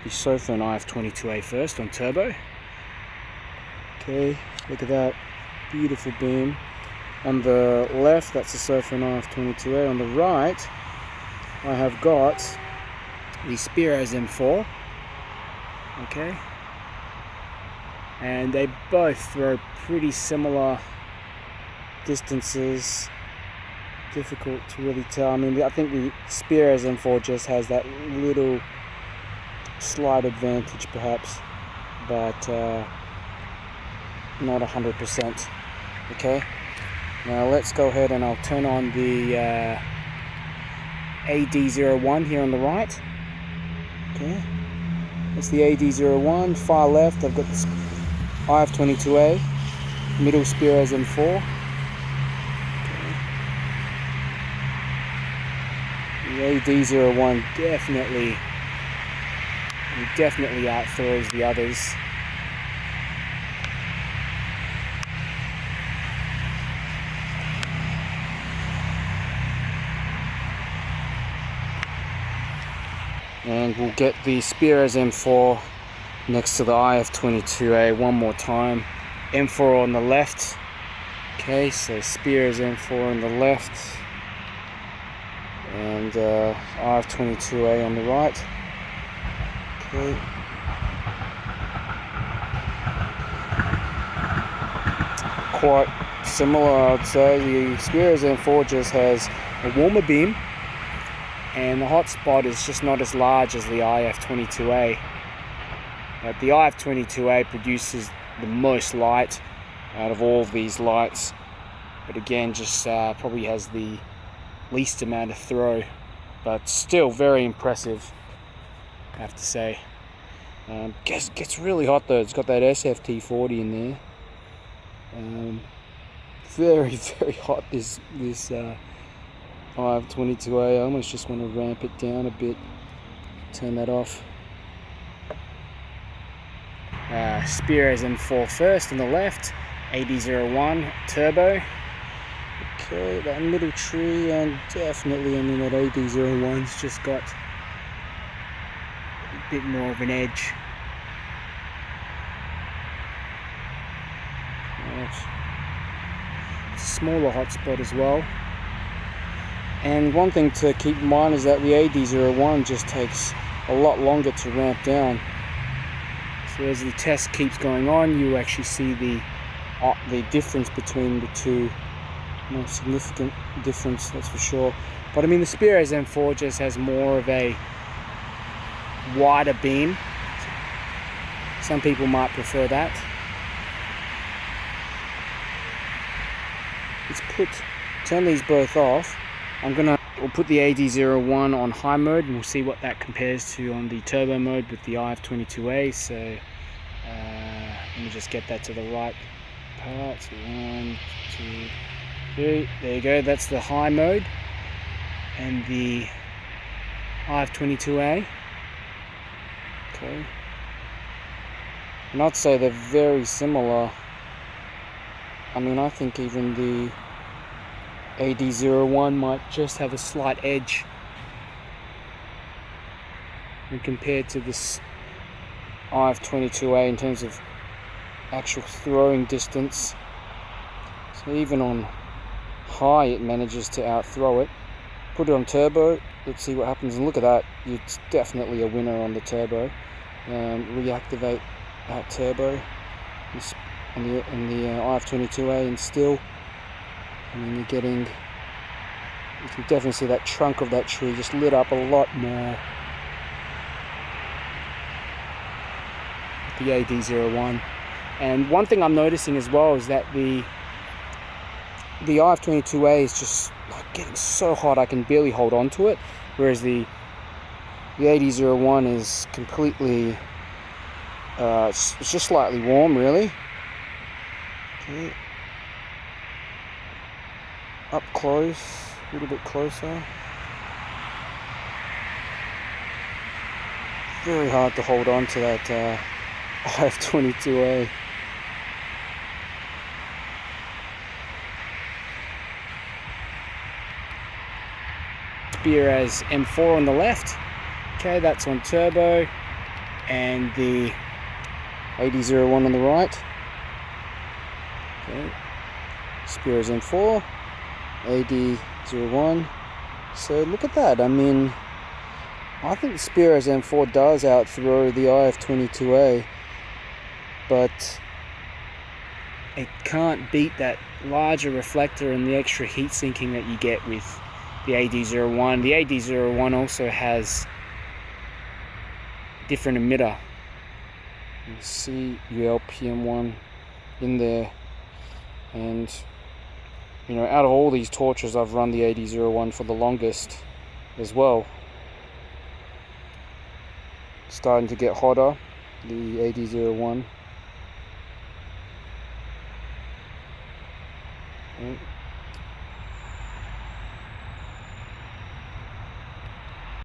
the Sofirn IF22a first on turbo. Okay, look at that beautiful beam. On the left, that's the Sofirn IF22a. On the right, I have got the Speras M4. Okay, and they both throw pretty similar distances. Difficult to really tell. I mean, I think the Speras M4 just has that little slight advantage perhaps, but not 100%. Okay, now let's go ahead and I'll turn on the AD01 here on the right. Okay, that's the AD01. Far left, I've got the IF22a, middle Speras M4. The AD01 definitely outthrows the others. And we'll get the Speras M4 next to the IF22a one more time. M4 on the left. Okay, so Speras M4 on the left. And IF22a on the right. Okay. Quite similar, I'd say. The Speras M4 just has a warmer beam, and the hot spot is just not as large as the IF22a. But the IF22a produces the most light out of all of these lights, but again, just probably has the least amount of throw, but still very impressive, I have to say. Gets really hot though. It's got that SFT40 in there. Very hot, this IF22a. I almost just want to ramp it down a bit, turn that off. Speras M4 first on the left, AD01 turbo. Okay, that middle tree, and definitely, I mean, that AD01's just got a bit more of an edge. It's a smaller hotspot as well. And one thing to keep in mind is that the AD01 just takes a lot longer to ramp down. So as the test keeps going on, you actually see the difference between the two. More significant difference, that's for sure. But I mean, the Speras M4 just has more of a wider beam. Some people might prefer that. Let's turn these both off. We'll put the AD01 on high mode, and we'll see what that compares to on the turbo mode with the IF22a. So let me just get that to the right part. So 1, 2, 3. There you go. That's the high mode, and the IF22a. Okay, and I'd say they're very similar. I mean, I think even the AD01 might just have a slight edge when compared to this IF22a in terms of actual throwing distance. So even on high, it manages to outthrow it. Put it on turbo, let's see what happens, and look at that, it's definitely a winner on the turbo. Reactivate that turbo on the IF22a, and still, I mean, you can definitely see that trunk of that tree just lit up a lot more with the AD01. And one thing I'm noticing as well is that the IF22a is just like getting so hot I can barely hold on to it, whereas the AD01 is completely it's just slightly warm, really. Okay. Up close, a little bit closer. Very hard to hold on to that IF22a. Speras M4 on the left. Okay, that's on turbo. and the AD01 on the right. Okay. Speras M4, AD01. So look at that. I mean, I think the Speras M4 does outthrow the IF22a, but it can't beat that larger reflector and the extra heat sinking that you get with the AD01. The AD01 also has a different emitter. You see ULPM1 in there, and you know, out of all these torches, I've run the AD01 for the longest as well. Starting to get hotter, the AD01. Okay.